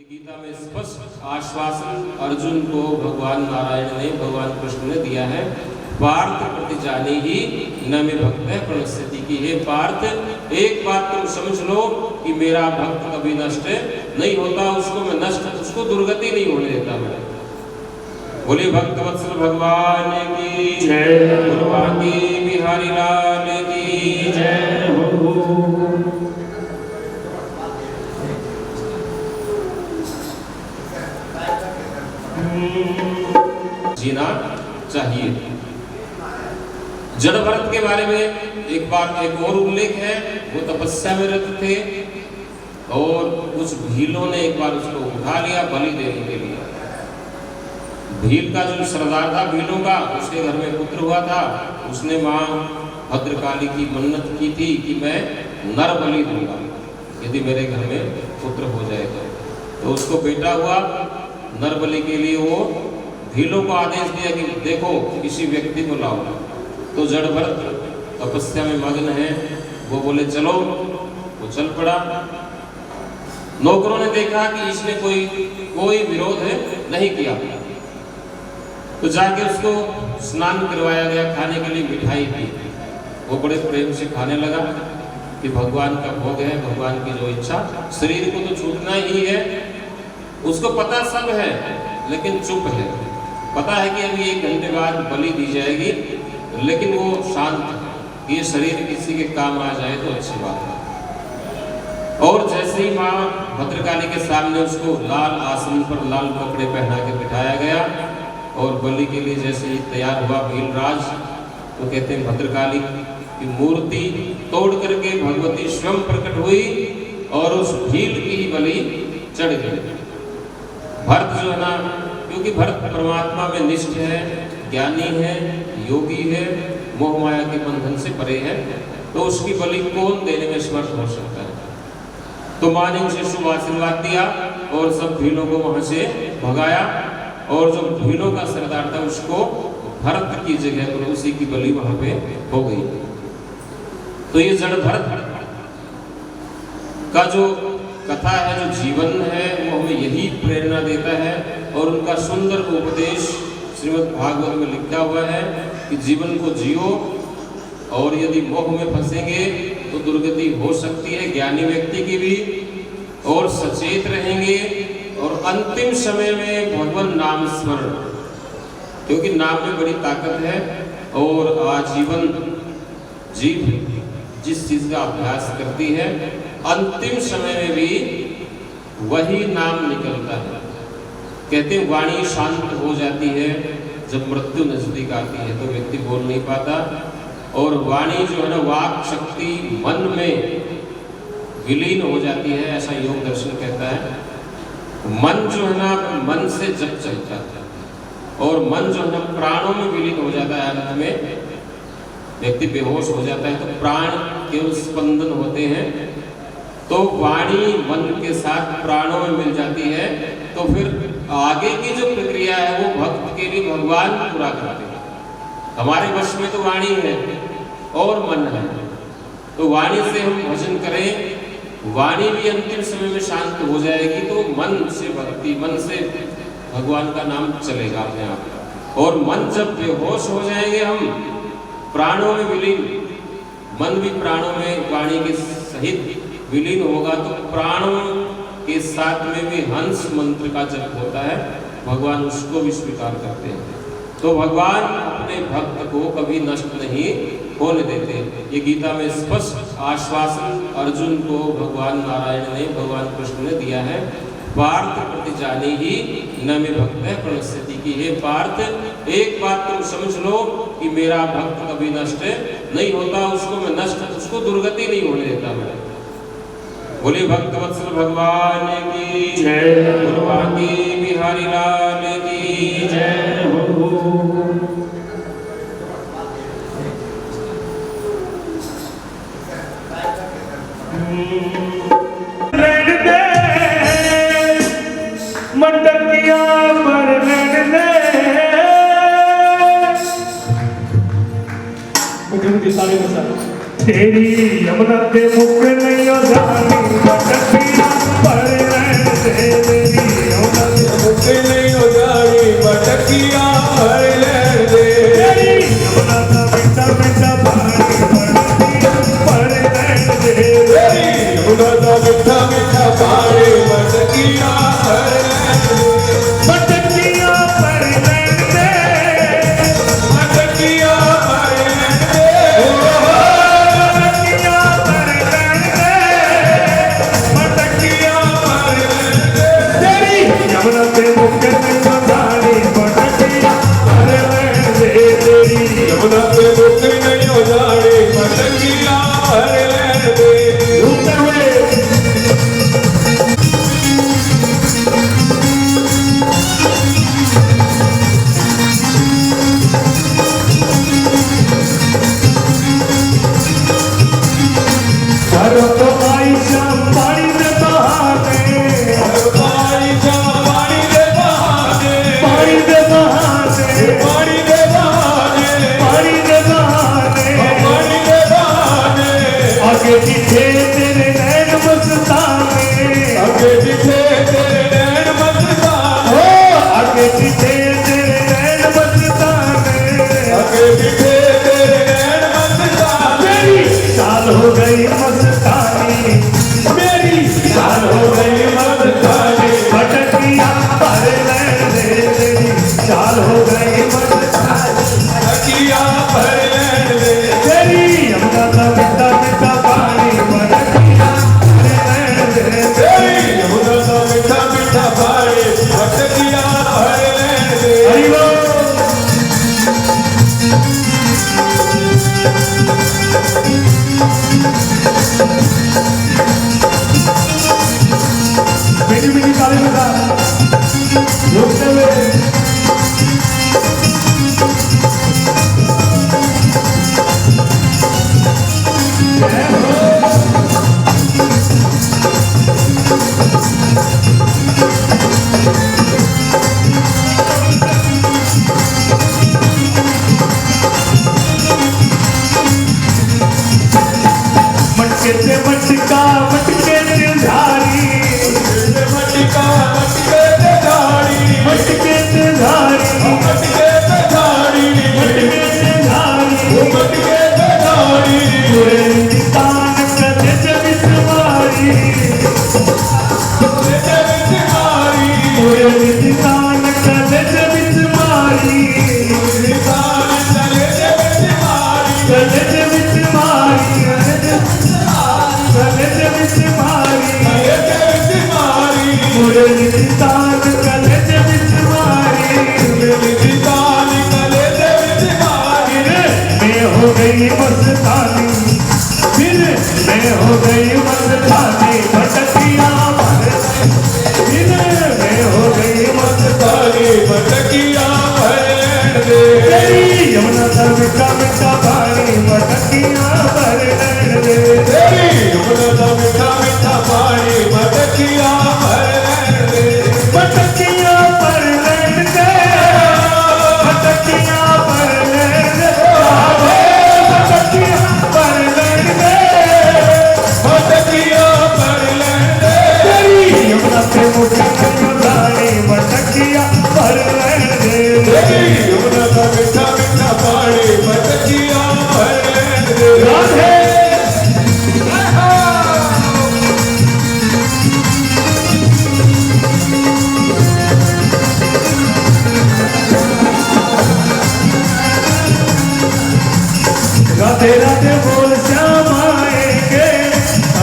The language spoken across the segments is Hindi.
गीता में स्पष्ट आश्वासन अर्जुन को भगवान नारायण ने, भगवान कृष्ण ने दिया है। पार्थ प्रति जाने ही न में भक्त है प्रणश्यति की। हे पार्थ, एक बात तुम समझ लो कि मेरा भक्त कभी नष्ट नहीं होता, उसको मैं नष्ट, उसको दुर्गति नहीं होने देता मैं। बोले भक्त वत्सल भगवान की जय, गुरुवाकी बिहारी लाल की जय हो। जीना चाहिए। जड़ भरत के बारे में एक बार एक और उल्लेख है। वो तपस्या में रत थे और कुछ भीलों ने एक बार उसको उठा लिया बलि देने के लिए। भील का जो सरदार था भीलों का, उसके घर में पुत्र हुआ था। उसने मां भद्रकाली की मन्नत की थी कि मैं नर बलि दूंगा यदि मेरे घर में पुत्र हो जाएगा। तो उसको बेटा हुआ। नर बलि के लिए वो भीलों को आदेश दिया कि देखो किसी व्यक्ति को लाओ। तो जड़ भरत तपस्या में मग्न है, वो बोले चलो। वो चल पड़ा। नौकरों ने देखा कि इसने कोई विरोध नहीं किया, तो जाके उसको स्नान करवाया गया, खाने के लिए मिठाई दी। वो बड़े प्रेम से खाने लगा कि भगवान का भोग है, भगवान की जो इच्छा। शरीर को तो छूटना ही है। उसको पता सब है लेकिन चुप है। पता है कि अभी 1 घंटे बाद बलि दी जाएगी, लेकिन वो शांत है। ये शरीर किसी के काम आ जाए तो अच्छी बात है। और जैसे ही माँ भद्रकाली के सामने उसको लाल आसन पर लाल कपड़े पहना के बिठाया गया और बलि के लिए जैसे ही तैयार हुआ भीलराज, तो कहते हैं भद्रकाली की मूर्ति तोड़ करके भगवती स्वयं प्रकट हुई और उस भील की ही बलि चढ़ गई। भरत जो है ना, क्योंकि भरत परमात्मा में निष्ठ है, ज्ञानी है, योगी है, मोह माया के बंधन से परे है, तो उसकी बलि कौन देने में समर्थ हो सकता है। तो मां ने उसे शुभ आशीर्वाद दिया और सब भीलों को वहां से भगाया। और जो भीलों का सरदार था उसको भरत की जगह पर उसी की बलि वहां पे हो गई। तो ये जड़ भरत का जो कथा है, जो जीवन है, वो हमें यही प्रेरणा देता है। और उनका सुंदर उपदेश श्रीमद् भागवत में लिखा हुआ है कि जीवन को जियो, और यदि मोह में फंसेंगे तो दुर्गति हो सकती है ज्ञानी व्यक्ति की भी। और सचेत रहेंगे और अंतिम समय में भगवान नाम स्मरण, क्योंकि नाम में बड़ी ताकत है। और आजीवन जीव जिस चीज का अभ्यास करती है, अंतिम समय में भी वही नाम निकलता है। कहते हैं वाणी शांत हो जाती है जब मृत्यु नजदीक आती है, तो व्यक्ति बोल नहीं पाता। और वाणी जो है ना, वाक शक्ति मन में विलीन हो जाती है, ऐसा योग दर्शन कहता है। मन जो है ना, मन से जब चलता है और मन जो है ना प्राणों में विलीन हो जाता है। अंत में व्यक्ति बेहोश हो जाता है, तो प्राण केवल स्पंदन होते हैं। तो वाणी मन के साथ प्राणों में मिल जाती है, तो फिर आगे की जो प्रक्रिया है वो भक्त के लिए भगवान पूरा करते हैं। हमारे वश में तो वाणी है और मन है, तो वाणी से हम भजन करें। वाणी भी अंतिम समय में शांत हो जाएगी, तो मन से भक्ति, मन से भगवान का नाम चलेगा अपने आप। और मन जब बेहोश हो जाएंगे हम, प्राणों में विलीन, मन भी प्राणों में वाणी के सहित विलीन होगा, तो प्राणों के साथ में भी हंस मंत्र का जप होता है, भगवान उसको भी स्वीकार करते हैं। तो भगवान अपने भक्त को कभी नष्ट नहीं होने देते। ये गीता में स्पष्ट आश्वासन अर्जुन को भगवान नारायण ने, भगवान कृष्ण ने दिया है। पार्थ प्रति जाने ही न में भक्त है प्रणश्यति की। हे पार्थ, एक बात तुम समझ लो कि मेरा भक्त कभी नष्ट नहीं होता, उसको मैं नष्ट, उसको दुर्गति नहीं होने देता मैं। बोले भक्त वत्सल भगवान की जय, गुरुवाकी बिहारी लाल की जय हो। मंडकिया पर सारे तेरी यमुना के मुख नहीं जानी मंडकिया पर यमुना पे मुक्के में जाने पटकिया भर लेने दे तेरी यमुना पे मुक्ति नहीं हो जाने पटकिया भर लेने दे झूमते हुए घर तो आई शाम पानी दे बहाने पानी जा पानी दे बहाने पानी दे बहाने पानी दे बहाने पानी दे बहाने पानी दे बहाने आगे पीछे तेरे नैन मस्ताने आगे पीछे तेरे नैन मस्ताने हो आगे पीछे तेरे नैन मस्ताने आगे पीछे तेरे नैन मस्ताने मेरी साल हो गई मस्तानी मेरी साल हो गई मस्तानी भटकिया भर लेने दे तेरी साल हो गई मस्तानी पटकिया भर लेने दे तेरी यमुना का मीठा मीठा पानी भटकिया भर लेने दे तेरी यमुना का मीठा मीठा पानी पटकिया भर लेने दे हरि बोल मीठी मीठी ताली बजा झूमते हुए जय हो मटके से मटका मटके से धारी मटका मटके ते झाड़ी मटके से धारी मटके ते झाड़ी मटके से धारी मटके ते झाड़ी पूरे हिंदुस्तान कदे से बिस्मारी तेरे विच मारी पूरे हिंदुस्तान कदे से बिस्मारी निशान चले ते विच मारी कदे से बिस्मारी कदे से बिस्मारी तेरे विच मारी पूरे हिंदुस्तान कदे से बिस्मारी निशान चले ते विच मारी मैं हो गई मस्तानी फिर मैं हो गई मस्तानी भटकिया भर फिर मैं हो गई मस्तानी पटकिया भर लेने दे तेरी यमुना का मीठा मीठा पानी भटकिया भर लेने दे तेरी यमुना का मीठा मीठा पानी पटकिया भर लेने दे भटकिया भर लेने दे भटकिया भर लेने दे भटकिया भर लेने दे पटकिया भर लेने दे तेरी यमुना पे मुझे जाने भटकिया भर लेने दे तेरी यमुना का मीठा मीठा पानी पटकिया भर लेने दे राधे राधे राधे बोल श्याम आएंगे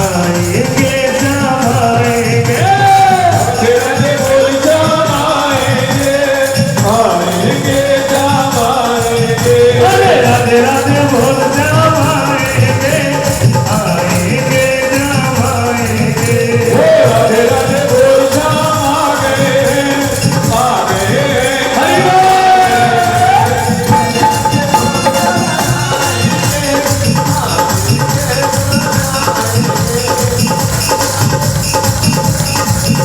आएंगे श्याम आएंगे तेरे बोल जाम आएंगे आएंगे जाम आएंगे अरे राधे राधे बोल श्याम आएंगे आएंगे श्याम आएंगे राधे राधे बोल जाम आ गए हरि बोल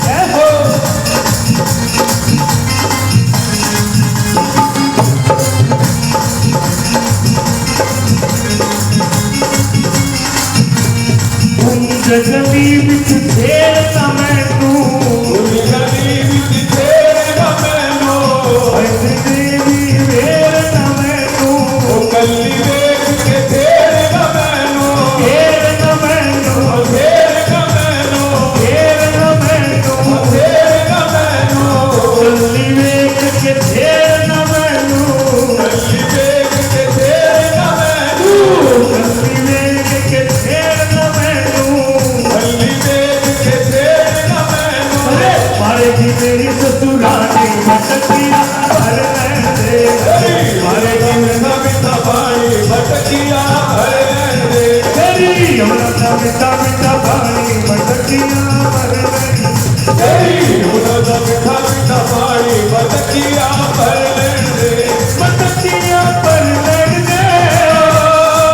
जय हो जगती बिच फेरता मैनू गली विच तेरा मैनू देवी वेरता मैनू कली वेख के तेरा मैनू फेरता मैनू तेरा मैनू फेरता मैनू तेरा मैनू कल्ली वेख के फेरता मैनू कली वेख के तेरा मैनू कल्ली वेख के फेरता मैनू कली वेख के तेरा मारेगी मेरी ससुराली मटकिया भर लेने दे मारेगी मीठा मीठा पानी मटकिया भर लेने दे तेरी यमुना का मीठा मीठा पानी मटकिया भर लेने तेरी यमुना का मीठा मीठा पानी मटकिया भर लेने दे मटकिया भर लेने दे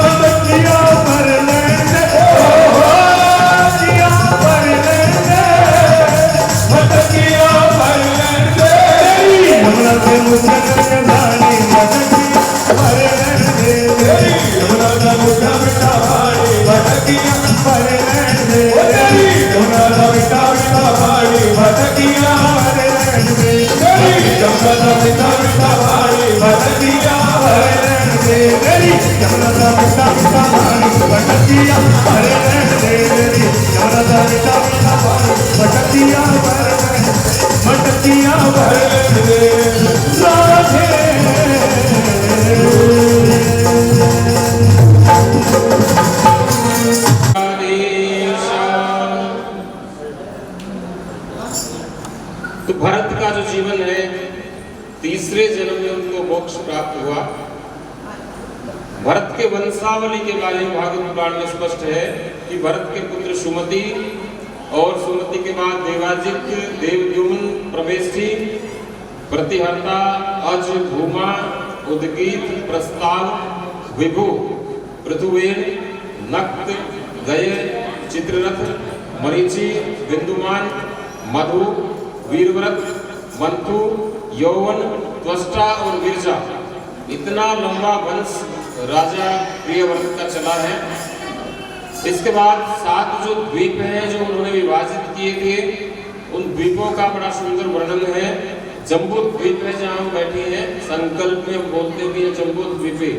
मटकिया भर लेने दे मटकिया भर लेने दे मटकिया भर लेने दे यमुना के मुझे रानी मटकिया भर लेने दे तेरी यमुना का मीठा मीठा पानी मटकिया भर लेने दे तेरी यमुना का मीठा मीठा पानी मटकिया भर लेने दे तेरी यमुना का मीठा मीठा पानी मटकिया भर लेने दे तेरी यमुना का मीठा मीठा पानी मटकिया भर लेने दे तेरी यमुना का मीठा मीठा पानी मटकिया भर लेने मटकिया भर लेने दे राधे तो भरत का जो जीवन है, तीसरे जन्म में उनको मोक्ष प्राप्त हुआ। भरत के वंशावली के बारे में भागवत पुराण में स्पष्ट है कि भरत के पुत्र सुमति और सुमति के बाद देवाजित, देवद्युम्न, प्रवेशी, प्रतिहर्ता, अज, भूमा, उदगीत, प्रस्ताव, विभु, पृथुवेन, नक्त, गय, चित्ररथ, मरीचि, बिंदुमान, मधु, वीरव्रत, मंथु, यौवन, त्वष्टा और विरजा। इतना लंबा वंश राजा प्रियव्रत का चला है। इसके बाद 7 जो द्वीप हैं जो उन्होंने विभाजित किए थे, उन द्वीपों का बड़ा सुंदर वर्णन है। जम्बू द्वीप है जहाँ हम बैठे हैं, संकल्प में बोलते भी हैं जम्बू द्वीपे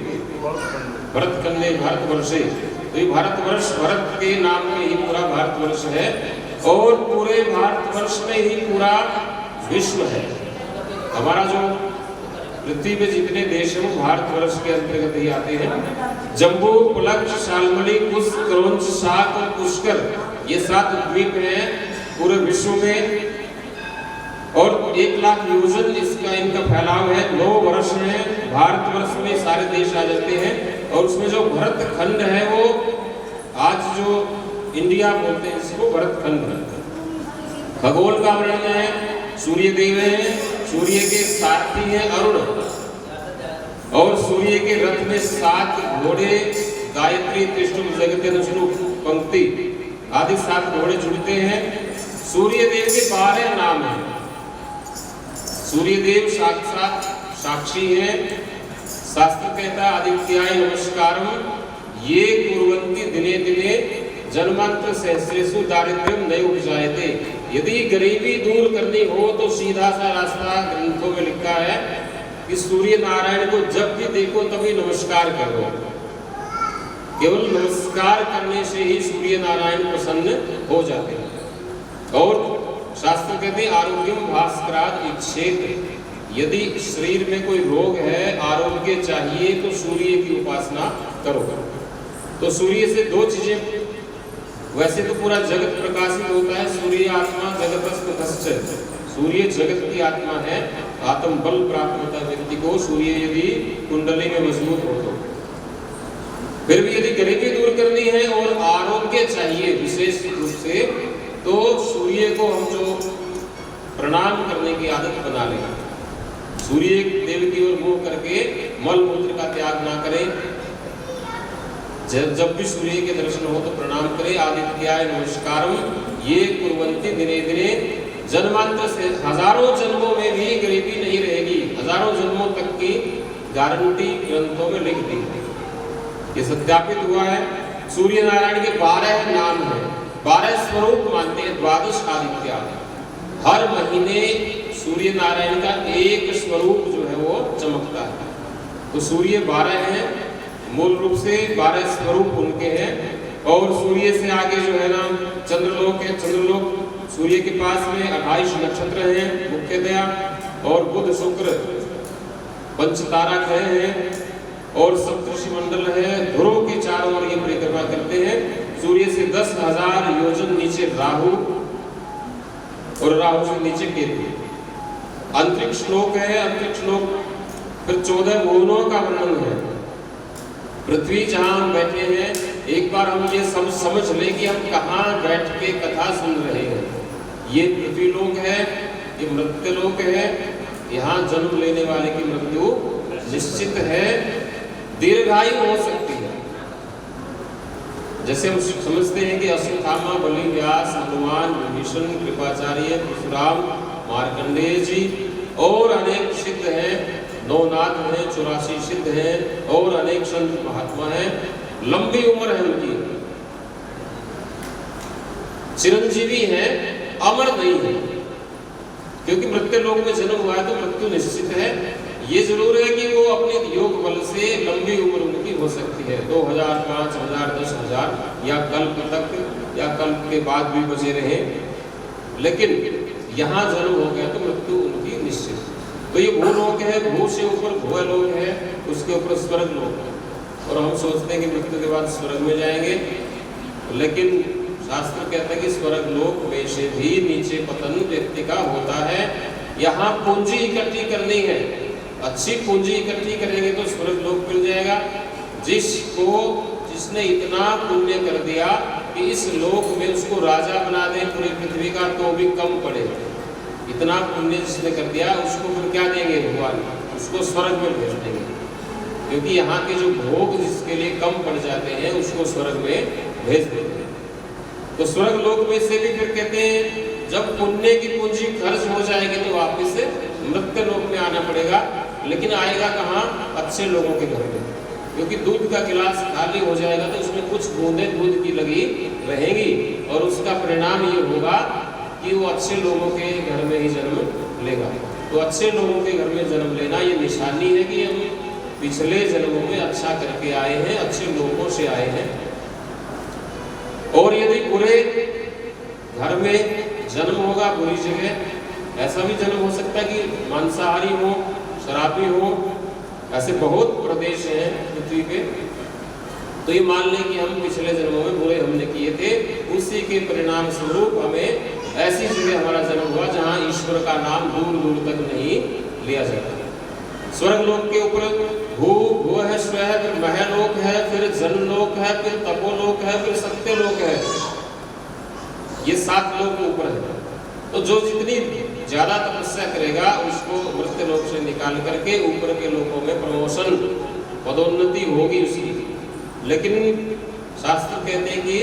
भरत कन्ने भारतवर्षे। तो ये भारतवर्ष भरत के नाम में ही पूरा भारतवर्ष है और पूरे भारतवर्ष में ही पूरा विश्व है। हमारा जो पृथ्वी पे जितने देश हैं वो भारतवर्ष के अंतर्गत ही आते हैं। जम्बू, पुलक, शाल्मली, कुश, क्रौंच, शाक और पुष्कर, ये 7 द्वीप हैं पूरे विश्व में और 1 लाख योजन इसका इनका फैलाव है। 9 वर्ष है, भारतवर्ष में सारे देश आ जाते हैं और उसमें जो भरत खंड है वो आज जो इंडिया बोलते हैं इसको भरत खंड है। खगोल का वर्णन है, सूर्य देव है, सूर्य के सारथी हैं अरुण और सूर्य के रथ में 7 घोड़े, गायत्री, त्रिशूल, जगत्यनुष्णु, पंक्ति आदि 7 घोड़े जुड़ते हैं। सूर्य देव के 12 नाम हैं। सूर्य देव साक्षात साक्षी हैं। शास्त्र कहता है आदित्याय नमस्कारम ये कुर्वन्ति दिने दिने जन्मांतर सहस्रेषु दारिद्र्यम नैव उपजायते। यदि गरीबी दूर करनी हो तो सीधा सा रास्ता ग्रंथों में लिखा है कि सूर्य नारायण को जब भी देखो तभी नमस्कार करो। केवल नमस्कार करने से ही सूर्य नारायण प्रसन्न हो जाते हैं। और शास्त्र कहते हैं आरोग्यम भास्कराद इच्छेत। यदि शरीर में कोई रोग है, आरोग्य चाहिए तो सूर्य की उपासना करो। तो सूर्य से 2 चीजें, वैसे तो पूरा जगत प्रकाशित होता है। सूर्य आत्मा जगतस्थ, सूर्य जगत की आत्मा है। आत्म बल प्राप्त होता है व्यक्ति को सूर्य यदि कुंडली में मजबूत हो तो। फिर भी यदि गरीबी दूर करनी है और आरोग्य चाहिए विशेष रूप से, तो सूर्य को हम जो प्रणाम करने की आदत बना लें। सूर्य देव की ओर मुंह करके मल मूत्र का त्याग ना करें। जब भी सूर्य के दर्शन हो तो प्रणाम करें। आदित्याय नमस्कारम ये कुर्वन्ति दिने दिने जन्मांतर से, हजारों जन्मों में भी गरीबी नहीं रहेगी। हजारों जन्मों तक की गारंटी ग्रंथों में लिख दी है, ये सत्यापित हुआ है। सूर्य नारायण के 12 नाम हैं, 12 स्वरूप मानते हैं। द्वादश आदित्य, हर महीने सूर्य नारायण का एक स्वरूप जो है वो चमकता है। तो सूर्य 12 हैं, मूल रूप से 12 स्वरूप उनके हैं। और सूर्य से आगे जो है ना चंद्रलोक है। चंद्रलोक सूर्य के पास में 28 नक्षत्र हैं मुख्यतया, और बुध शुक्र पंचतारा ग्रह हैं और सप्तर्षि मंडल है। ध्रुव के चारों ओर ये परिक्रमा करते हैं। सूर्य से 10,000 योजन नीचे राहु और राहु से नीचे केतु। अंतरिक्ष लोक है, अंतरिक्ष लोक फिर 14 भुवनों का वर्णन है। पृथ्वी जहाँ हम बैठे हैं, एक बार हम ये सब समझ लें कि हम कहाँ बैठ के कथा सुन रहे हैं। ये पृथ्वी लोक है, ये मृत्यु लोक है, यहाँ जन्म लेने वाले की मृत्यु निश्चित है, दीर्घायु हो सकती है। जैसे हम समझते हैं कि अश्वत्थामा, बलि, व्यास, हनुमान, विभीषण, कृपाचार्य, परशुराम, मार्कंडेय जी और अनेक सिद्ध हैं, नौनाथ हैं, 84 सिद्ध हैं और अनेक संत महात्मा हैं, लंबी उम्र है उनकी, चिरंजीवी हैं, अमर नहीं है। क्योंकि मृत्यु लोक में जन्म हुआ है तो मृत्यु निश्चित है। ये जरूर है कि वो अपने योग बल से लंबी उम्र उनकी हो सकती है, 2000, 5000, 10,000 या कल्प तक या कल्प के बाद भी बचे रहे, लेकिन यहाँ जन्म हो गया तो मृत्यु उनकी निश्चित। तो ये भूलोक है, भू से ऊपर भूलोक है, उसके ऊपर स्वर्ग लोक है। और हम सोचते हैं कि मृत्यु के बाद स्वर्ग में जाएंगे, लेकिन शास्त्र कहता है कि स्वर्ग लोक में से भी नीचे पतन व्यक्ति का होता है। यहाँ पूंजी इकट्ठी करनी है, अच्छी पूंजी इकट्ठी करेंगे तो स्वर्ग लोक मिल जाएगा। जिसने इतना पुण्य कर दिया कि इस लोक में उसको राजा बना दे पूरी पृथ्वी का तो भी कम पड़े, इतना पुण्य जिसने कर दिया उसको फिर क्या देंगे भगवान, उसको स्वर्ग में भेज देंगे। क्योंकि यहाँ के जो भोग जिसके लिए कम पड़ जाते हैं उसको स्वर्ग में भेज देते हैं। तो स्वर्ग लोक में से भी फिर कहते हैं जब पुण्य की पूंजी खर्च हो जाएगी तो वापस से मृत्यु लोक में आना पड़ेगा। लेकिन आएगा कहाँ? अच्छे लोगों के घर में। क्योंकि दूध का गिलास खाली हो जाएगा तो उसमें कुछ बूंदें दूध की लगी रहेंगी और उसका परिणाम ये होगा कि वो अच्छे लोगों के घर में ही जन्म लेगा। तो अच्छे लोगों के घर में जन्म लेना ये निशानी है कि हम पिछले जन्मों में अच्छा करके आए हैं, अच्छे लोगों से आए हैं। और यदि बुरे घर में जन्म होगा, बुरी जगह, ऐसा भी जन्म हो सकता है कि मांसाहारी हो, शराबी हो, ऐसे बहुत प्रदेश हैं पृथ्वी पे। तो ये मान लें कि हम पिछले जन्मों में बुरे हमने किए थे, उसी के परिणाम स्वरूप हमें ऐसी जगह हमारा जन्म हुआ जहाँ ईश्वर का नाम दूर दूर तक नहीं लिया जाता। स्वर्ग लोक के ऊपर भू है, स्व है, फिर महलोक है, फिर जनलोक है, फिर तपोलोक है, फिर सत्यलोक है। ये 7 लोक ऊपर है। तो जो जितनी ज्यादा तपस्या करेगा उसको मृत्यु लोक से निकाल करके ऊपर के लोकों में प्रमोशन, पदोन्नति होगी उसकी। लेकिन शास्त्र कहते हैं कि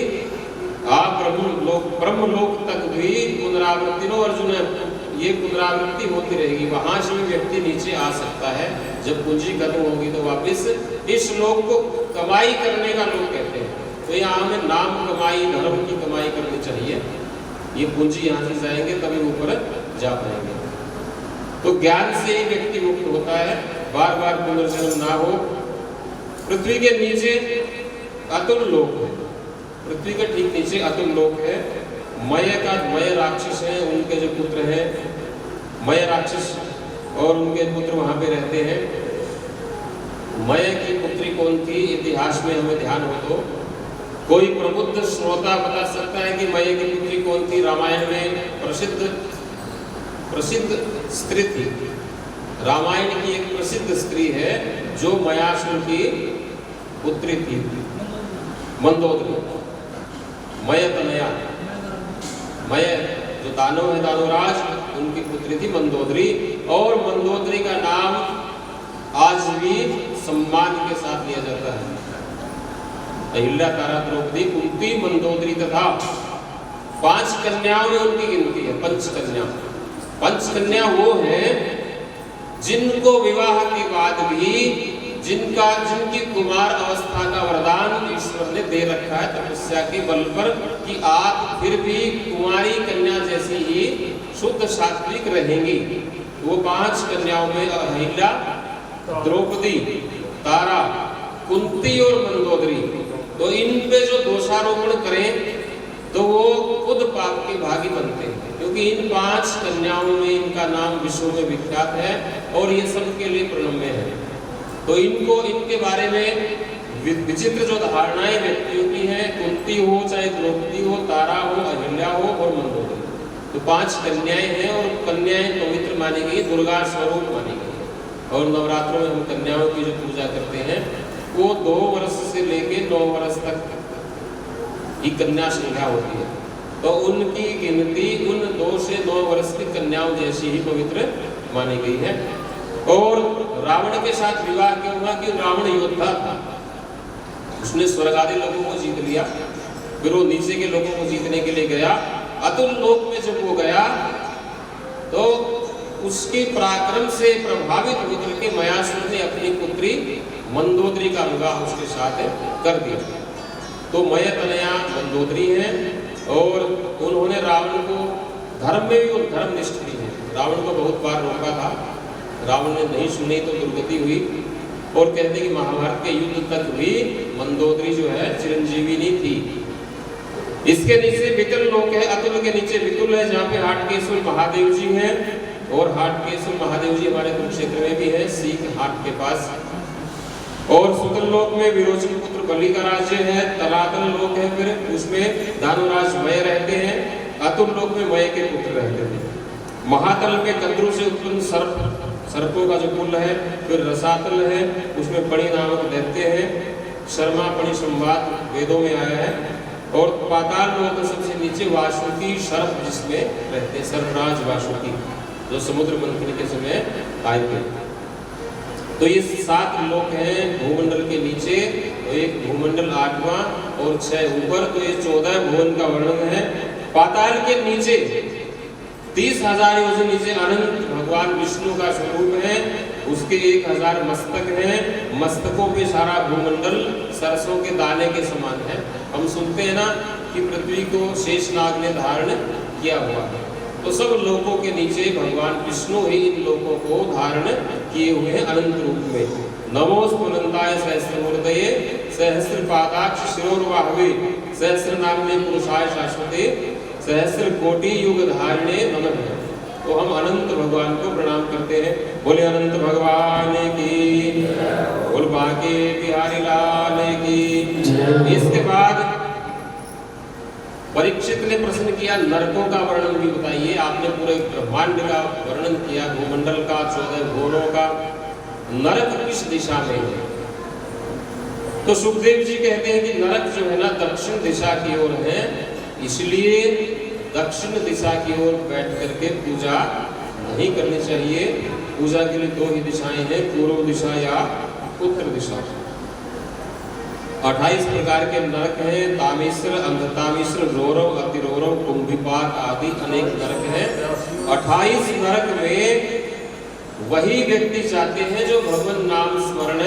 आप ब्रह्म लोक तक भी पुनरावृत्ति नो अर्जुन, ये पुनरावृत्ति होती रहेगी। वहां से भी व्यक्ति नीचे आ सकता है। जब पूंजी खत्म होगी तो वापस इस लोक को कमाई करने का लोग कहते हैं। तो यहाँ हमें नाम कमाई, धर्म की कमाई करनी चाहिए। ये पूंजी यहाँ से जाएंगे तभी ऊपर जा पाएंगे। तो ज्ञान से ही व्यक्ति मुक्त होता है, बार बार पुनर्जन्म ना हो। पृथ्वी के नीचे अतुल लोक है, पृथ्वी के ठीक नीचे अतुल लोक है। मय राक्षस है, उनके जो पुत्र हैं मय राक्षस और उनके पुत्र वहां पे रहते हैं। मय की पुत्री कौन थी? इतिहास में हमें ध्यान हो तो कोई प्रबुद्ध श्रोता बता सकता है कि मय की पुत्री कौन थी? रामायण में प्रसिद्ध स्त्री थी। रामायण की एक प्रसिद्ध स्त्री है जो मयासुर की पुत्री थी, मंदोदरी। मय तनया, मय जो दानव है, दानवराज, उनकी पुत्री थी मंदोदरी। और मंदोदरी का नाम आज भी सम्मान के साथ लिया जाता है। अहिल्या, तारा, द्रौपदी, कुंती, मंदोदरी तथा 5 कन्याओं में उनकी गिनती है। पंचकन्या, पंचकन्या वो है जिनको विवाह के बाद भी जिनकी कुमार अवस्था का वरदान ईश्वर ने दे रखा है तपस्या के बल पर कि आप फिर भी कुमारी कन्या जैसी ही शुद्ध सात्विक रहेंगी। वो 5 कन्याओं में अहिल्या, द्रौपदी, तारा, कुंती और मंदोदरी। तो इन पे जो दोषारोपण करें तो वो खुद पाप के भागी बनते हैं, क्योंकि इन 5 कन्याओं में इनका नाम विश्व में विख्यात है और ये सबके लिए प्रणम्य है। तो इनके बारे में विचित्र जो धारणाएं व्यक्तियों की हैं, कुंती हो चाहे द्रौपदी हो, तारा हो, अहिल्या हो और मंदोदरी, तो 5 कन्याएं हैं और कन्याएं पवित्र मानी गई, दुर्गा स्वरूप मानी गई है। और नवरात्रों में हम कन्याओं की जो पूजा करते हैं वो 2 वर्ष से लेके 9 वर्ष तक की कन्या संख्या होती है। तो उनकी गिनती उन 2 से 9 वर्ष की कन्याओं जैसी ही पवित्र मानी गई है। और रावण के साथ विवाह क्यों हुआ कि रावण योद्धा था, उसने स्वर्ग आदि लोगों को जीत लिया, फिर वो नीचे के लोगों को जीतने के लिए गया। अतुल लोक में जब वो गया तो उसके पराक्रम से प्रभावित होकर के मयासुर ने अपनी पुत्री मंदोदरी का विवाह उसके साथ कर दिया। तो मय तनया मंदोदरी हैं और उन्होंने रावण को धर्म में भी धर्मनिष्ठ की है। रावण को बहुत बार रोका था, रावण ने नहीं सुनी तो दुर्गति हुई। और कहते हैं कि महाभारत के युद्ध तक भी मंदोदरी जो है चिरंजीविनी थी। इसके नीचे विकल लोक है, अतुल के नीचे विकुल है जहाँ पे हाटकेश्वर महादेव जी हैं। और हाटकेश्वर महादेव जी हमारे कुरुक्षेत्र में भी है, सीख हाट के पास। और सुतल लोक में विरोचन पुत्र बलि का राज्य है। तलातल लोक है, फिर उसमें दानुराज मय रहते हैं। अतुल लोक में मय के पुत्र रहते हैं। महातल में कद्रु से उत्पन्न सर्पों का जो कुल है। फिर रसातल है, उसमें पणि नामक दैत्य है। शर्मा पणि संवाद वेदों में आया है। और पाताल लोक सबसे नीचे वासुकी सर्प जिसमें रहते हैं, सर्पराज वासुकी जो समुद्र मंथन के समय आए थे। तो ये 7 लोक हैं भूमंडल के नीचे। तो एक भूमंडल 8वां और 6 ऊपर, तो ये 14 भुवन का वर्णन है। पाताल के नीचे 30,000 योजन नीचे अनंत भगवान विष्णु का स्वरूप है। उसके 1000 मस्तक हैं। मस्तकों पे सारा भूमंडल सरसों के दाने के समान है। हम सुनते हैं ना कि पृथ्वी को शेषनाग ने धारण किया हुआ है। तो सब लोकों के नीचे भगवान विष्णु ही इन लोकों को धारण किए हुए हैं अनंत रूप में। नमोस्तुनंताय सहस्रमूर्तये सहस्रपादाक्ष शिरोर्वाहवे सहस्र नामने पुरुषाय शाश्वते सहस्र कोटि युग धारणे नमः। तो हम अनंत भगवान को प्रणाम करते हैं। बोले अनंत भगवान की, बोल बांके बिहारी लाल की। इसके बाद परीक्षित ने प्रश्न किया नरकों का वर्णन भी बताइए। आपने पूरे ब्रह्मांड का वर्णन किया, भूमंडल का, 14 भुवनों का। नरक किस दिशा में है? तो सुखदेव जी कहते हैं कि नरक जो है ना दक्षिण दिशा की ओर है, इसलिए दक्षिण दिशा की ओर बैठ करके पूजा नहीं करनी चाहिए। पूजा के लिए 2 ही दिशाएं हैं, पूर्व दिशा या उत्तर दिशा। 28 प्रकार के नरक हैं। तामिश्र, अंधतामिश्र, रौरव, अतिरौरव, कुंभिपात आदि अनेक नरक हैं। 28 नरक में वही व्यक्ति जाते हैं जो भगवान नाम स्मरण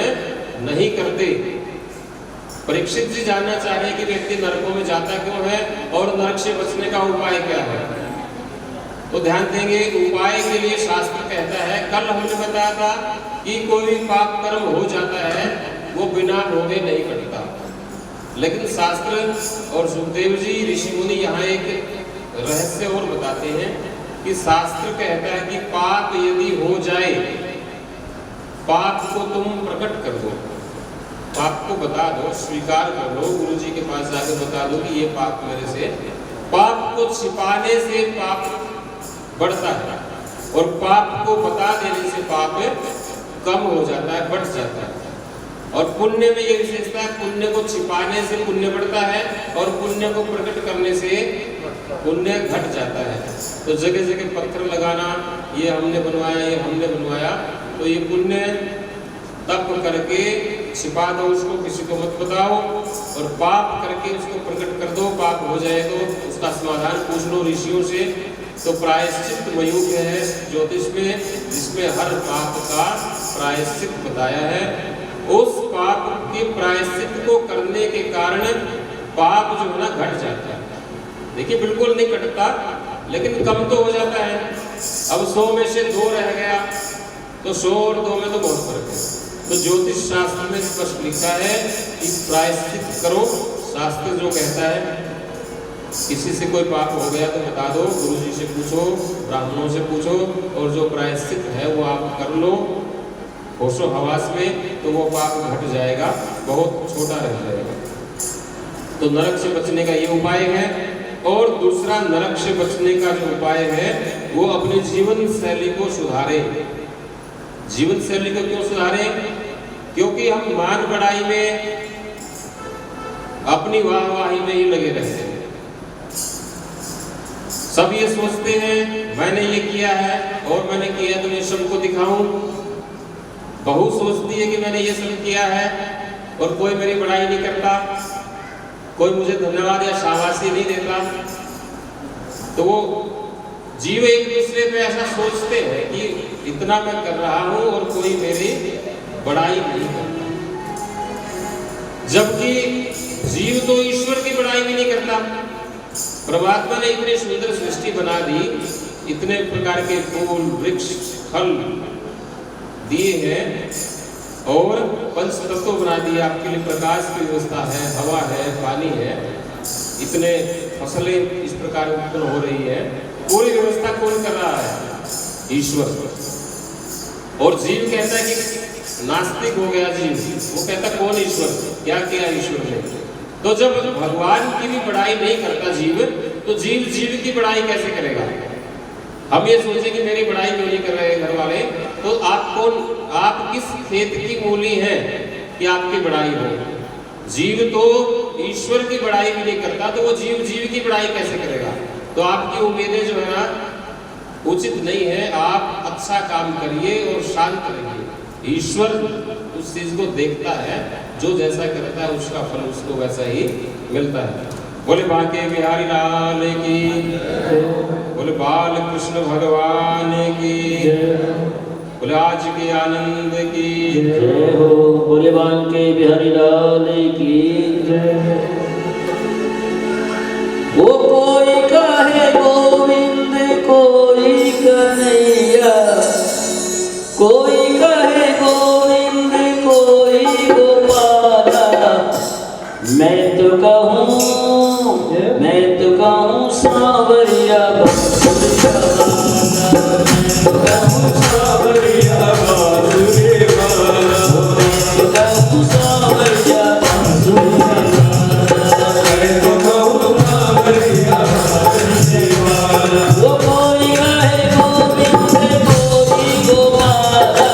नहीं करते। परीक्षित जी जानना चाह रहे हैं कि व्यक्ति नरकों में जाता क्यों है और नरक से बचने का उपाय क्या है। तो ध्यान देंगे, उपाय के लिए शास्त्र कहता है, कल हमने बताया था कि कोई भी पाप कर्म हो जाता है वो बिना भोगे नहीं कटता। लेकिन शास्त्र और सुखदेव जी ऋषि मुनि यहाँ एक रहस्य और बताते हैं कि शास्त्र कहता है कि पाप यदि हो जाए, पाप को तुम प्रकट कर दो, पाप को बता दो, स्वीकार कर लो, गुरु जी के पास जाकर बता दो कि ये पाप मेरे से। पाप को छिपाने से पाप बढ़ता है और पाप को बता देने से पाप कम हो जाता है, बढ़ जाता है। और पुण्य में ये विशेषता है, पुण्य को छिपाने से पुण्य बढ़ता है और पुण्य को प्रकट करने से पुण्य घट जाता है। तो जगह जगह पत्थर लगाना, ये हमने बनवाया, ये हमने बनवाया, तो ये पुण्य तप करके छिपा दो, उसको किसी को मत बताओ। और पाप करके उसको प्रकट कर दो, पाप हो जाए तो उसका समाधान पूछ लो ऋषियों से। तो प्रायश्चित मयूख है ज्योतिष में, जिसमें हर पाप का प्रायश्चित बताया है। उस पाप के प्रायश्चित को करने के कारण पाप जो है ना घट जाता है। देखिए बिल्कुल नहीं कटता, लेकिन कम तो हो जाता है। अब 100 में से 2 रह गया, तो 100 और 2 में तो बहुत फर्क है। तो ज्योतिष शास्त्र में स्पष्ट लिखा है कि प्रायश्चित करो। शास्त्र जो कहता है किसी से कोई पाप हो गया तो बता दो, गुरु जी से पूछो, ब्राह्मणों से पूछो, और जो प्रायश्चित है वो आप कर लो होशो हवास में, तो वो पाप घट जाएगा, बहुत छोटा रह जाएगा। तो नरक से बचने का ये उपाय है। और दूसरा नरक से बचने का जो उपाय है वो अपने जीवन शैली को सुधारे। जीवन शैली को क्यों सुधारे? क्योंकि हम मान बढ़ाई में, अपनी वाहवाही में ही लगे रहते हैं। सब ये सोचते हैं मैंने ये किया है और मैंने किया तो मैं सबको दिखाऊं। बहू सोचती है कि मैंने ये सब किया है और कोई मेरी बड़ाई नहीं करता, कोई मुझे धन्यवाद या शाबाशी नहीं देता। तो वो जीव एक दूसरे पे ऐसा सोचते हैं कि इतना मैं कर रहा हूं और कोई मेरी बड़ाई नहीं करता, जबकि जीव तो ईश्वर की बड़ाई भी नहीं करता। परमात्मा ने इतनी सुंदर सृष्टि बना दी, इतने प्रकार के फूल, वृक्ष, फल दिए हैं और पंच तत्व बना दिए। आपके लिए प्रकाश की व्यवस्था है, हवा है, पानी है, इतने फसलें इस प्रकार उत्पन्न हो रही है। पूरी व्यवस्था कौन कर रहा है? ईश्वर। और जीव कहता है कि नास्तिक हो गया जीव, वो कहता कौन ईश्वर, क्या किया ईश्वर ने? तो जब भगवान की भी बड़ाई नहीं करता जीव, तो जीव जीव की बड़ाई कैसे करेगा? हम ये सोचे कि मेरी बड़ाई क्यों नहीं कर रहे घर वाले, तो आप कौन, आप किस खेत की मूली हैं कि आपकी बड़ाई हो? जीव तो ईश्वर की बड़ाई भी नहीं करता, तो वो जीव जीव की बड़ाई कैसे करेगा? तो आपकी उम्मीदें जो है ना उचित नहीं है। आप अच्छा काम करिए और शांत रहिए। ईश्वर उस चीज को देखता है, जो जैसा करता है उसका फल उसको वैसा ही मिलता है। बोले बांके बिहारी लाल की, बोले बाल कृष्ण भगवान की, बोले आज के आनंद की जय हो। बोले बांके बिहारी लाल की जय। वो कोई कहे गोविंद, कोई कन्हैया, कोई कहे गोविंद, कोई गोपाला। मैं तो कहूँ सावरिया बांसुरिया वाला। मैं तो कहूँ सावरिया बांसुरिया वाला। मैं तो कहूँ सावरिया बांसुरिया वाला। मैं तो कहूँ सावरिया बांसुरिया वाला। वो कोई कहे गोविंद, कोई गोपाला।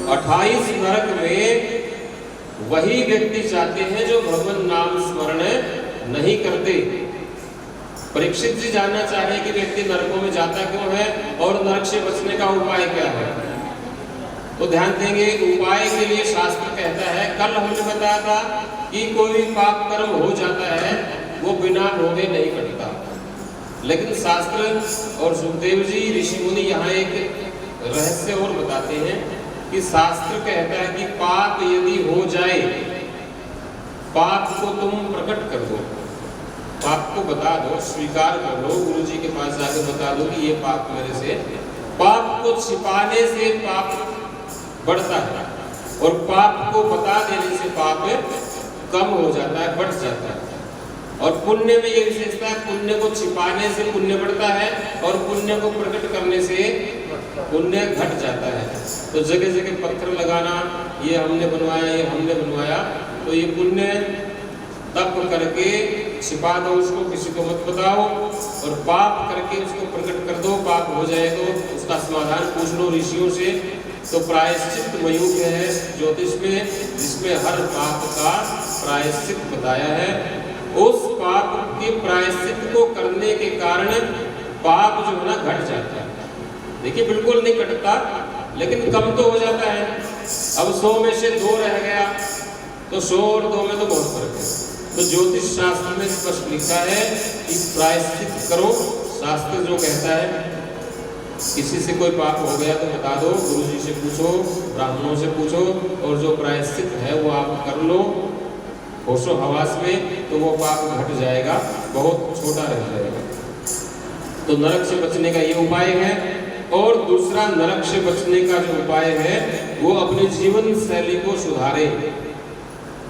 28 नरक में वही व्यक्ति जाते हैं जो भगवान नाम स्मरण नहीं करते। परीक्षित जी जानना चाह रहे हैं कि व्यक्ति नरकों में जाता क्यों है और नरक से बचने का उपाय क्या है। तो ध्यान देंगे, उपाय के लिए शास्त्र कहता है, कल हमने बताया था कि कोई भी पाप कर्म हो जाता है वो बिना भोगे नहीं कटता, लेकिन शास्त्र और सुखदेव जी ऋषि मुनि यहाँ एक रहस्य और बताते हैं कि शास्त्र कहता है कि पाप यदि हो जाए, पाप को तुम प्रकट कर दो, पाप को बता दो, स्वीकार कर लो, गुरु जी के पास जाकर बता दो कि ये पाप मेरे से। पाप को छिपाने से पाप बढ़ता है और पाप को बता देने से पाप कम हो जाता है, बढ़ जाता है। और पुण्य में ये विशेषता है, पुण्य को छिपाने से पुण्य बढ़ता है और पुण्य को प्रकट करने से पुण्य घट जाता है। तो जगह जगह पत्थर लगाना, ये हमने बनवाया, ये हमने बनवाया, तो ये पुण्य तप करके छिपा दो, उसको किसी को मत बताओ, और पाप करके उसको प्रकट कर दो। पाप हो जाए तो उसका समाधान पूछ लो ऋषियों से। तो प्रायश्चित मयूख है ज्योतिष में, जिसमें हर पाप का प्रायश्चित बताया है। उस पाप के प्रायश्चित को करने के कारण पाप जो है ना घट जाता है। देखिए बिल्कुल नहीं कटता, लेकिन कम तो हो जाता है। अब 100 में से 2 रह गया, तो 100 और 2 में तो बहुत फर्क है। तो ज्योतिष शास्त्र में स्पष्ट लिखा है कि प्रायश्चित करो। शास्त्र जो कहता है, किसी से कोई पाप हो गया तो बता दो, गुरु जी से पूछो, ब्राह्मणों से पूछो, और जो प्रायश्चित है वो आप कर लो होशो हवास में, तो वो पाप घट जाएगा, बहुत छोटा रह जाएगा। तो नरक से बचने का ये उपाय है। और दूसरा नरक से बचने का जो उपाय है वो अपने जीवन शैली को सुधारे।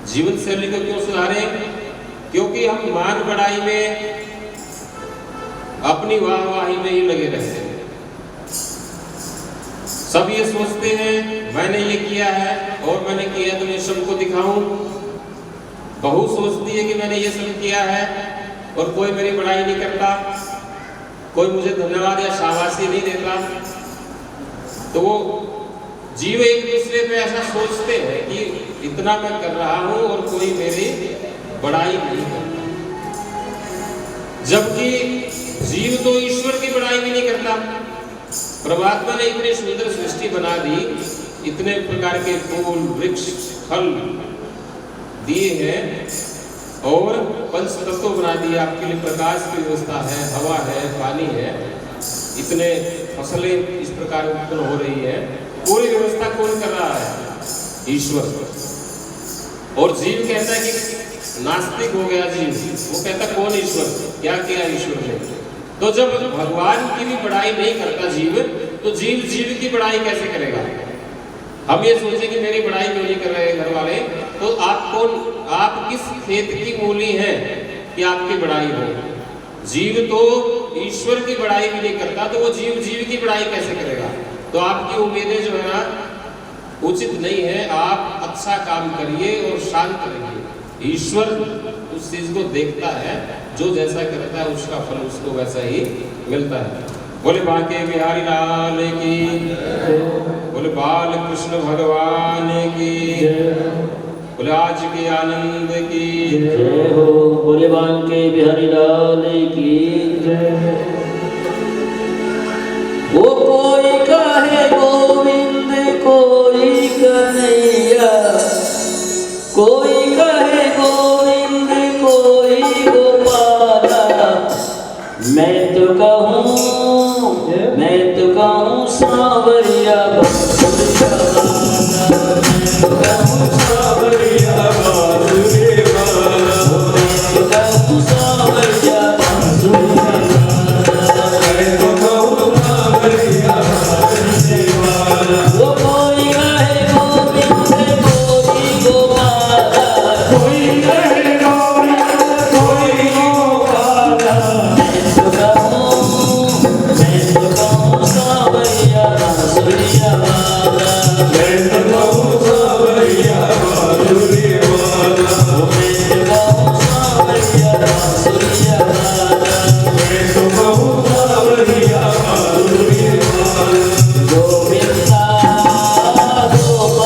जीवन शैली को क्यों सुधारे? क्योंकि हम मान बढ़ाई में, अपनी वाहवाही में ही लगे रहते हैं। सब ये सोचते हैं मैंने ये किया है और मैंने किया तो मैं सबको दिखाऊं। बहू सोचती है कि मैंने ये सब किया है और कोई मेरी बड़ाई नहीं करता, कोई मुझे धन्यवाद या शाबाशी नहीं देता। तो वो जीव एक दूसरे पे ऐसा सोचते हैं कि इतना मैं कर रहा हूं और कोई मेरी बड़ाई नहीं करता, जबकि जीव तो ईश्वर की बड़ाई भी नहीं करता। परमात्मा ने इतनी सुंदर सृष्टि बना दी, इतने प्रकार के फूल, वृक्ष, फल दिए हैं और पंच तत्व बना दिए। आपके लिए प्रकाश की व्यवस्था है, हवा है, पानी है, इतने फसलें इस प्रकार उत्पन्न हो रही है। पूरी व्यवस्था कौन कर रहा है? ईश्वर। और जीव कहता है कि नास्तिक हो गया जीव, वो कहता कौन ईश्वर, क्या किया ईश्वर ने। तो जब भगवान की भी बड़ाई नहीं करता जीव, तो जीव जीव की बड़ाई कैसे करेगा? हम ये सोचें कि मेरी बड़ाई क्यों नहीं कर रहे घर वाले, तो आप कौन, आप किस खेत की मूली हैं कि आपकी बड़ाई हो? जीव तो ईश्वर की बड़ाई भी नहीं करता, तो वो जीव जीव की बड़ाई कैसे करेगा? तो आपकी उम्मीदें जो है ना उचित नहीं है। आप अच्छा काम करिए और शांत रहिए। ईश्वर उस चीज को देखता है, जो जैसा करता है उसका फल उसको वैसा ही मिलता है। बोले बांके बिहारी लाल की, बोले बाल कृष्ण भगवान की, बोले आज के आनंद की जय हो। बोले बांके बिहारी लाल की जय। वो कोई कहे गोविंद, कोई कन्हैया, कोई कहे गोविंद, कोई गोपाला। मैं तो कहूँ सांवरिया बांसुरिया वाला, मैं तो कहूँ सांवरिया बांसुरिया वाला, मैं तो कहूँ सांवरिया बांसुरिया वाला, मैं तो कहूँ सांवरिया बांसुरिया वाला। वो कोई कहे गोविंद, कोई गोपाला, कोई कहे गोविंद, कोई गोपाला। मैं तो कहूँ सांवरिया बांसुरिया वाला, मैं तो कहूँ सांवरिया बांसुरिया वाला, मैं तो कहूँ सांवरिया बांसुरिया वाला, मैं तो कहूँ सांवरिया बांसुरिया वाला। गोविंदा गोपाला,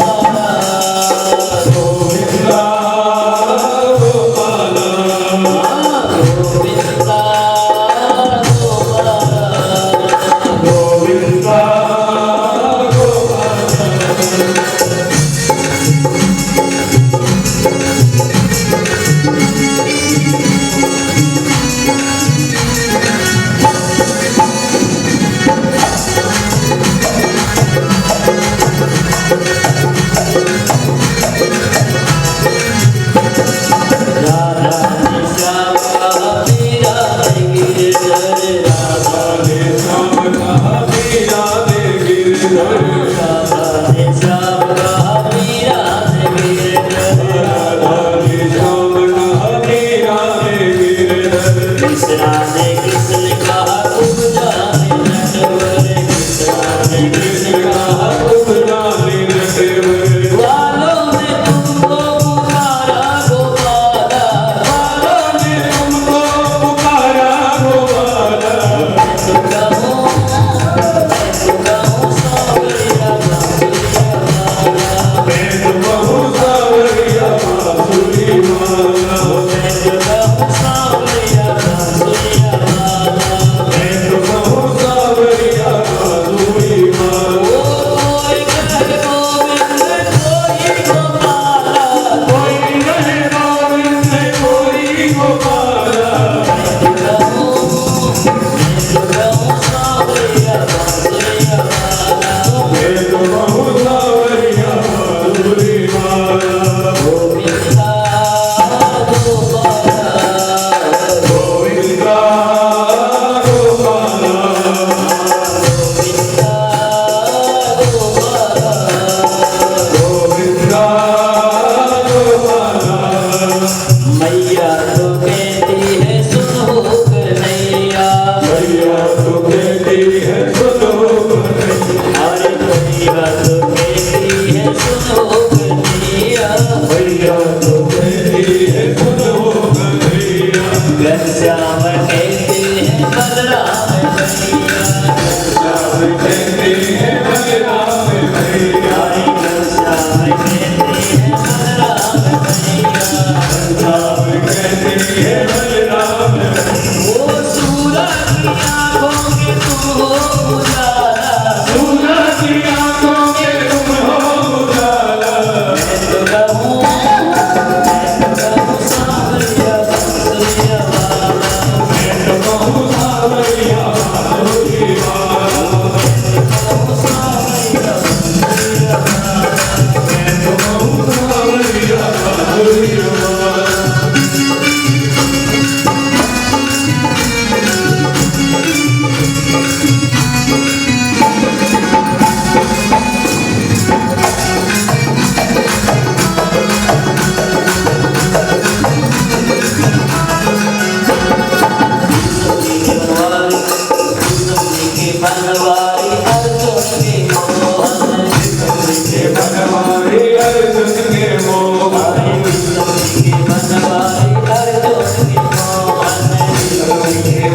अर्जुन के मोहन हरे विष्णु जी के बनवारी अर्जुन के मोहन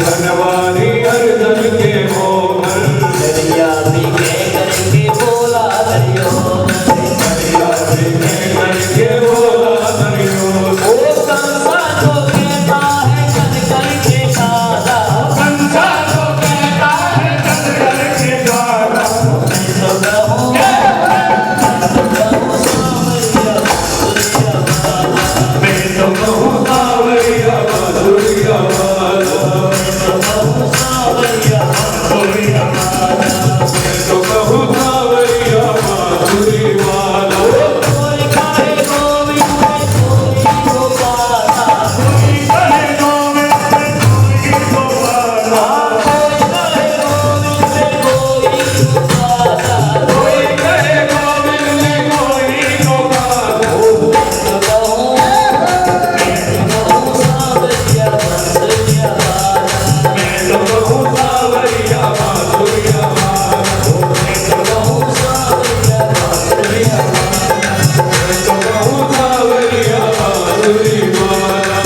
बनवारी अर्जुन के मोहन दरिया भी करके बोला हरिओम दरिया करके बोला हरिओम ओ कंसा जो कहता है कन कन के काला कंसा जो कहता है कंकर के द्वारा मैं तो कहूँ सावरिया मैं तो कहूँ सावरिया सावरिया सूर्य मैं तो कहूँ सावरिया माधुरी वाला कोई कहे गोविंद कोई गोपाला कोई कहे गोविंद कोई गोपाला कोई कहे गोविंद कोई गोपाला कोई कहे गोविंद कोई गोपाला मैं तो कहूँ सावरिया माधुरिया वाला मैं तो कहूँ सावरिया माधुरी वाला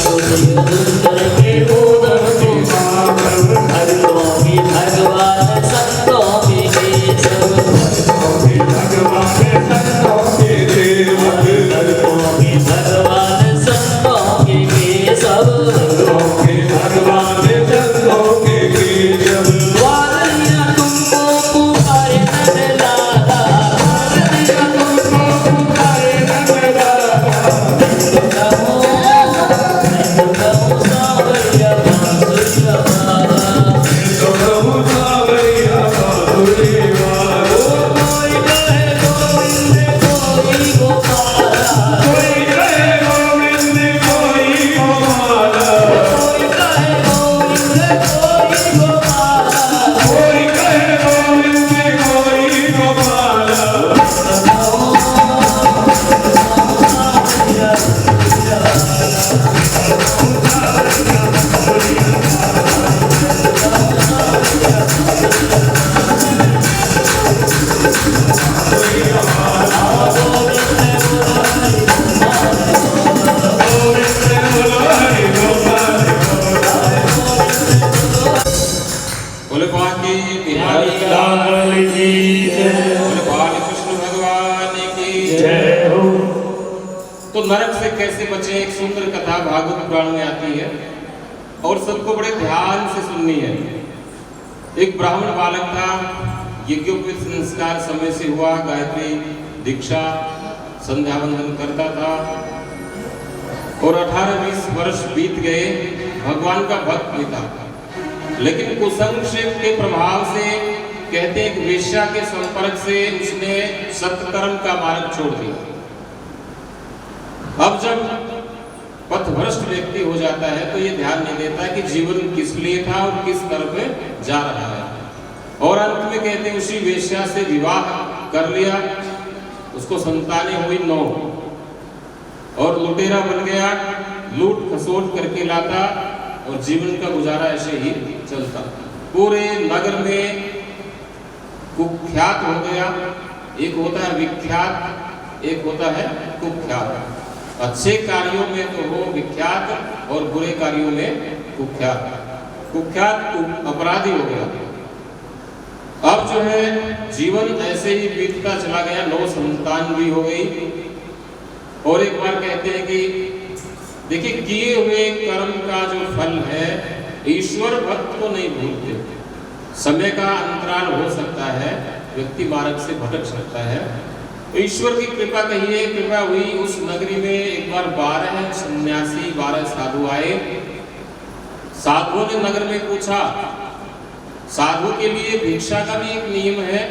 राधे भगवान संतों के केशव भगवान संतों के देवक भगवान संतों के केशव भगवान संतों के केशव वालिया तुमको पुकारे नंदलाला वालिया तुमको पुकारे नंदलाला मैं तो कहूँ सावरिया माधुरिया वाला तो कहूँ सावरिया माधुरी वाला कोई कहे गोविंद कोई गोपाला कोई कहे गोविंद कोई गोपाला कोई कहे गोविंद कोई गोपाला कोई कहे गोविंद कोई गोपाला बोले बाकी बिहारी लाल जी बोले बाल कृष्ण भगवान की जय हो तो नरक से कैसे बचे एक सुंदर कथा भागवत पुराण में आती है और सबको बड़े ध्यान से सुननी है। एक ब्राह्मण बालक था, यज्ञोपवीत संस्कार समय से हुआ, गायत्री दीक्षा संध्या वंदन करता था और 18-20 वर्ष बीत गए, भगवान का भक्त भी था। लेकिन कुसंक्षेप के प्रभाव से कहते हैं कि वेश्या के संपर्क से उसने सत्कर्म का मार्ग छोड़ दिया। अब जब पथभ्रष्ट व्यक्ति हो जाता है तो ये ध्यान नहीं देता कि जीवन किस लिए था और किस तरफ जा रहा है, और अंत में कहते हैं उसी वेश्या से विवाह कर लिया, उसको संतानें हुई 9 और लुटेरा बन गया, लूट खसोट करके लाता और जीवन का गुजारा ऐसे ही चलता। पूरे नगर में कुख्यात हो गया। एक होता है विख्यात, एक होता है कुख्यात। अच्छे कार्यों में तो वो विख्यात और बुरे कार्यों में कुख्यात। कुख्यात अपराधी हो गया। अब जो है जीवन ऐसे ही बीतता चला गया, 9 संतान भी हो गई। और एक बार कहते हैं कि देखिए किए हुए कर्म का जो फल है ईश्वर भक्त को नहीं भूलते। समय का अंतराल हो सकता है, व्यक्ति मार्ग से भटक सकता है, ईश्वर की कृपा कहिए, कृपा हुई। उस नगरी में एक बार 12 सन्यासी 12 साधु आए। साधुओं ने नगर में पूछा, साधु के लिए भिक्षा का भी एक नियम है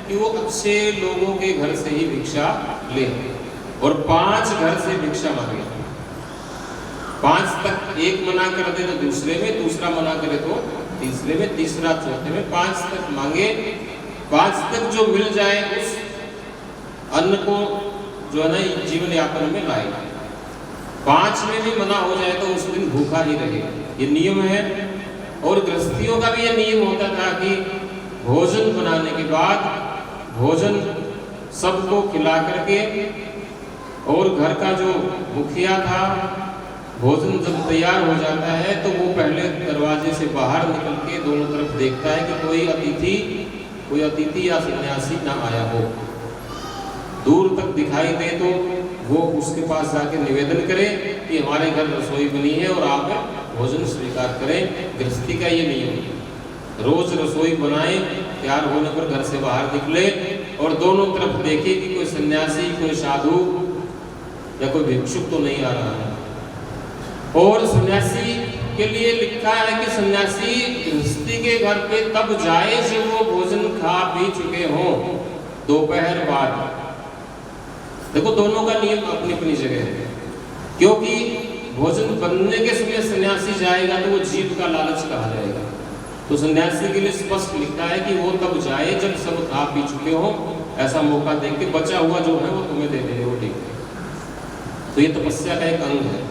कि वो अच्छे लोगों के घर से ही भिक्षा ले, और 5 घर से भिक्षा मांगे। 5 तक एक मना कर दे तो दूसरे में, दूसरा मना करे तो तीसरे में, तीसरा, चौथे में, 5 तक मांगे। 5 तक जो मिल जाए उस अन्न को जो है ना जीवन यापन में लाएगा। 5 में भी मना हो जाए तो उस दिन भूखा ही रहेगा। ये नियम है। और गृहस्थियों का भी ये नियम होता था कि भोजन बनाने के बाद भोजन सबको खिला करके, और घर का जो मुखिया था, भोजन जब तैयार हो जाता है तो वो पहले दरवाजे से बाहर निकल के दोनों तरफ देखता है कि कोई अतिथि या सन्यासी ना आया हो। दूर तक दिखाई दे तो वो उसके पास जाके निवेदन करे कि हमारे घर रसोई बनी है और आप भोजन स्वीकार करें। गृहस्थी का ये नियम है। रोज रसोई बनाए, तैयार होने पर घर से बाहर निकले और दोनों तरफ देखे कि कोई सन्यासी, कोई साधु या कोई भिक्षुक तो नहीं आ रहा है। और सन्यासी के लिए लिखा है कि सन्यासी गृहस्थी के घर पे तब जाए जब वो भोजन खा पी चुके हों, दोपहर बाद। देखो दोनों का नियम अपनी अपनी जगह है, क्योंकि भोजन बनने के समय सन्यासी जाएगा तो वो जीव का लालच कहा जाएगा। तो सन्यासी के लिए स्पष्ट लिखा है कि वो तब जाए जब सब खा पी चुके हों, ऐसा मौका देख के बचा हुआ जो है वो तुम्हें दे दे रोटी। तो ये तपस्या का एक अंग है।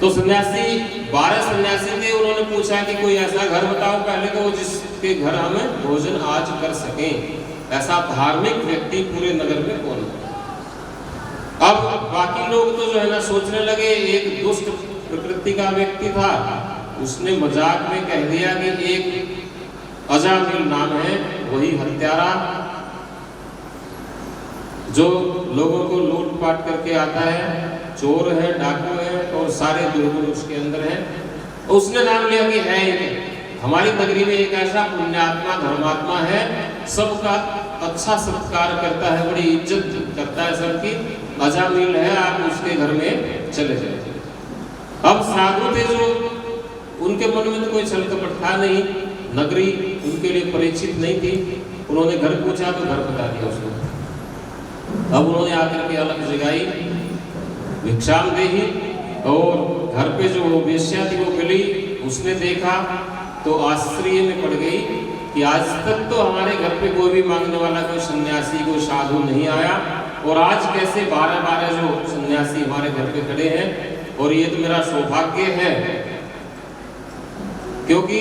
तो सन्यासी 12 सन्यासी थे, उन्होंने पूछा कि कोई ऐसा घर बताओ पहले तो जिसके घर हम भोजन आज कर सकें। ऐसा धार्मिक व्यक्ति पूरे नगर में कौन है? अब बाकी लोग तो जो है ना सोचने लगे। एक दुष्ट प्रकृति का व्यक्ति था, उसने मजाक में कह दिया कि एक अजामिल नाम है, वही हत्यारा जो लोगों को लूटपाट करके आता है, चोर है, डाकू है और सारे दुर्गुण उसके अंदर है। उसने नाम लिया कि है हमारी नगरी में एक ऐसा पुण्यात्मा धर्मात्मा है, सबका अच्छा सत्कार करता है, बड़ी इज्जत करता है सबकी, अजामिल है, आप उसके घर में चले जाए। अब साधु थे जो उनके मन में तो कोई छल कपट था नहीं, नगरी उनके लिए परिचित नहीं थी। उन्होंने घर पूछा तो घर बता दिया उसको। अब उन्होंने आकर के अलग जगाई, भिक्षाम देही, और घर पे जो वेश्या थी वो मिली। उसने देखा तो आश्चर्य में पड़ गई कि आज तक तो हमारे घर पे कोई भी मांगने वाला, कोई सन्यासी, कोई साधु नहीं आया, और आज कैसे 12 जो सन्यासी हमारे घर पे खड़े हैं। और ये तो मेरा सौभाग्य है, क्योंकि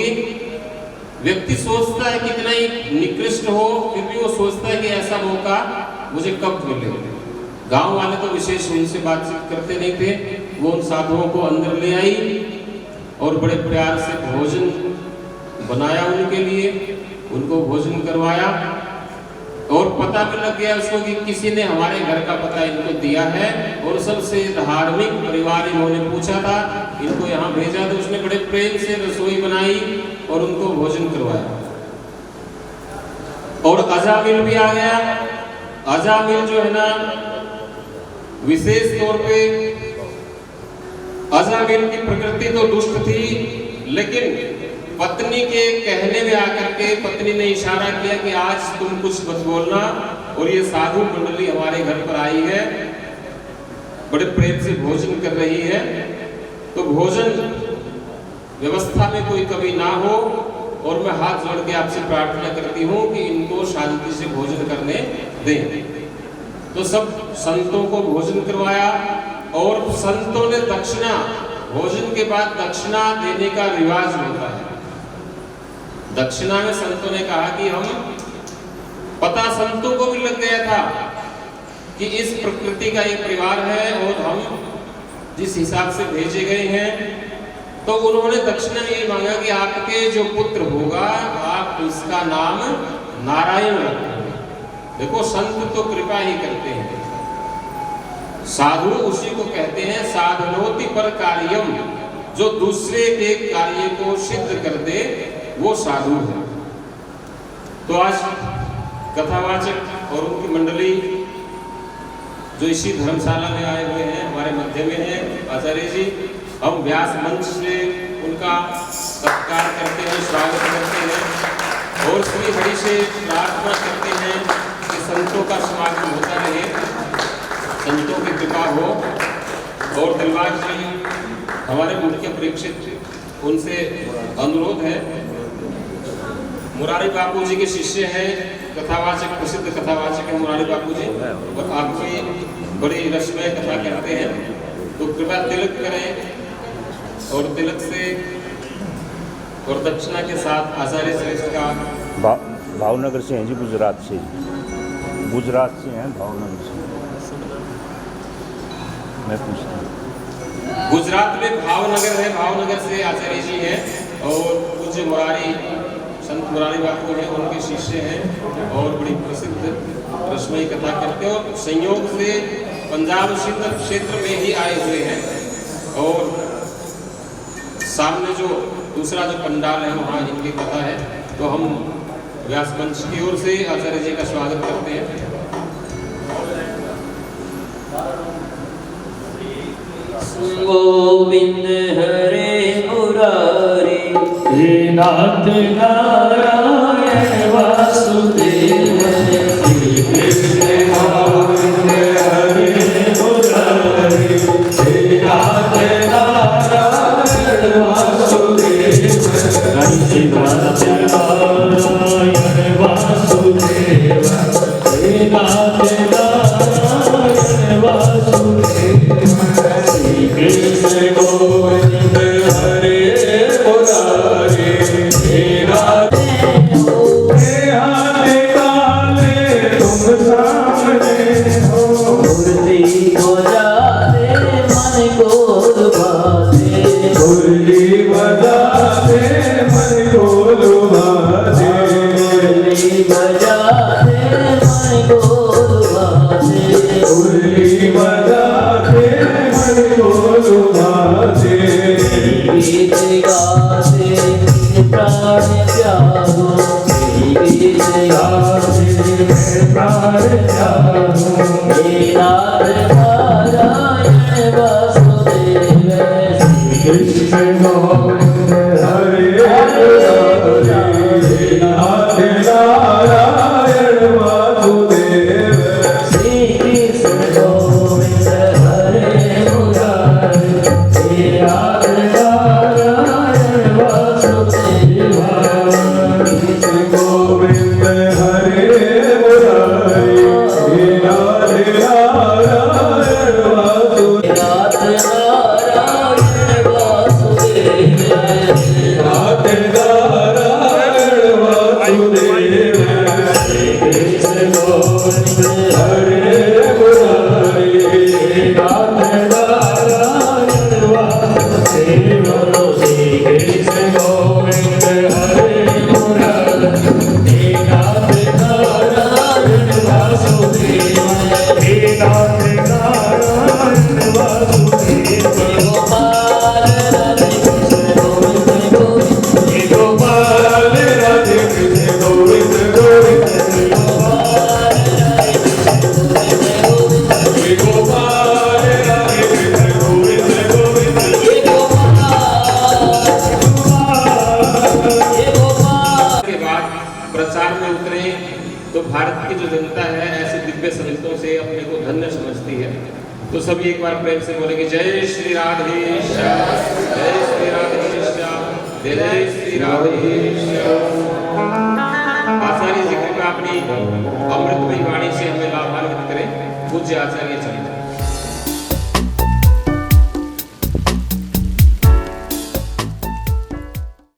व्यक्ति सोचता है कितना ही निकृष्ट हो, फिर भी वो सोचता है कि ऐसा मौका मुझे कब मिले। गांव वाले तो विशेष उनसे बातचीत करते नहीं थे। वो उन साधुओं को अंदर ले आई और बड़े प्यार से भोजन बनाया उनके लिए, उनको भोजन करवाया। और पता भी लग गया उसको कि किसी ने हमारे घर का पता इनको दिया है, और सबसे धार्मिक परिवार इन्होंने पूछा था, इनको यहाँ भेजा। तो उसने बड़े प्रेम से रसोई बनाई और उनको भोजन करवाया। और अजामिल भी आ गया। अजामिल जो है ना, विशेष तौर पे अजामिल की प्रकृति तो दुष्ट थी, लेकिन पत्नी के कहने में आकर के पत्नी ने इशारा किया कि आज तुम कुछ मत बोलना, और ये साधु मंडली हमारे घर पर आई है, बड़े प्रेम से भोजन कर रही है, तो भोजन व्यवस्था में कोई कमी ना हो, और मैं हाथ जोड़ के आपसे प्रार्थना करती हूँ कि इनको शांति से भोजन करने दें। तो सब संतों को भोजन करवाया, और संतों ने दक्षिणा, भोजन के बाद दक्षिणा देने का रिवाज होता है। दक्षिणा में संतों ने कहा कि हम, पता संतों को भी लग गया था कि इस प्रकृति का एक परिवार है और हम जिस हिसाब से भेजे गए हैं, तो उन्होंने दक्षिणा ये मांगा कि आपके जो पुत्र होगा आप उसका नाम नारायण रखेंगे। देखो संत तो कृपा ही करते हैं, साधु उसी को कहते हैं साधनोति पर कार्यम, जो दूसरे के कार्य को सिद्ध कर दे वो साधु है। तो आज कथावाचक और उनकी मंडली जो इसी धर्मशाला में आए हुए हैं, हमारे मध्य में है आचार्य जी, हम व्यास मंच से उनका सत्कार करते हैं, स्वागत करते हैं, और श्री हरि से प्रार्थना करते हैं कि संतों का समागम होता रहे, संतों की कृपा हो। और दिलबाग जी हमारे मुख्य परीक्षित, उनसे अनुरोध है मुरारी बापू जी के शिष्य हैं, कथावाचक, प्रसिद्ध कथावाचक हैं मुरारी बापू जी, और आपकी बड़ी रसमय कथा करते हैं। तो कृपया तिलक करें और तिलक से और दक्षिणा के साथ आचार्य श्रेष्ठ का। भावनगर से हैं जी, गुजरात से हैं, भावनगर से। मैं पूछता हूँ, गुजरात में भावनगर है, भावनगर से आचार्य जी हैं और पूज्य मुरारी, संत मुरारी बापू हैं, उनके शिष्य हैं और बड़ी प्रसिद्ध रसमयी कथा करते हैं और संयोग से पंजाब सिंध क्षेत्र में ही आए हुए हैं। और सामने जो दूसरा जो पंडाल है वहाँ इनकी कथा है। तो हम व्यास मंच की ओर से आचार्य जी का स्वागत करते हैं। गोविंद हरे मुरारी, हे नाथ नारायण वासुदेव, श्री कृष्ण गोविंद हरे मुरारी, हे नाथ नारायण वासुदेव, श्री नाथ नारायण वासुदेव, हे नाथ नारायण वासुदेव, श्री कृष्ण गोविंद हरे मुरारी, हे राधे हाथे काले तुम सामने हो, मुरली बजा दे मन को लुभाते, मुरली बजा दे मन को लुभाते, मुरली बजा दे मन को लुभाते, मुरली बजा दे मन को लुभाते, गीत गाते प्राण त्यागो, गीत गाते प्राण त्यागो, हे नाथ नारायण वासुदेव, कृष्ण गोविंद हरे मुरारी, नाथ नारायण वासुदेव, श्री कृष्ण गोविंद हरे मुरारी, हे नाथ नारायण वासुदेव, कृष्ण गोविंद हरे मुरारी, हे नाथ नारायण वासुदेव, नाथ नारायण वासुदेव, नाथ नारायण वासुदेव, कृष्ण गोविंद हरे मुरारी, नाथ नारायण वासुदेव, श्री कृष्ण गोविंद हरे मुरारी, हे नाथ नारायण वासुदेव, हे नाथ नारायण वासुदेव, गोपाल राधे कृष्ण गोविंद गोविंद, हे गोपाल राधे कृष्ण गोविंद गोविंद, हे गोपाल राधे कृष्ण गोविंद गोविंद, हे गोपाल के बाद प्रचार में उतरे तो भारत की जो जनता है ऐसे दिव्य संतों से अपने को धन्य समझती है। तो सभी एक बार प्रेम से बोलेंगे जय श्री राधे श्याम, जय श्री राधे श्याम, जय श्री राधे श्याम। आचार्य जी कृपा अपनी अमृतमयी वाणी से हमें लाभान्वित करें। पूज्य आचार्य चंद्र।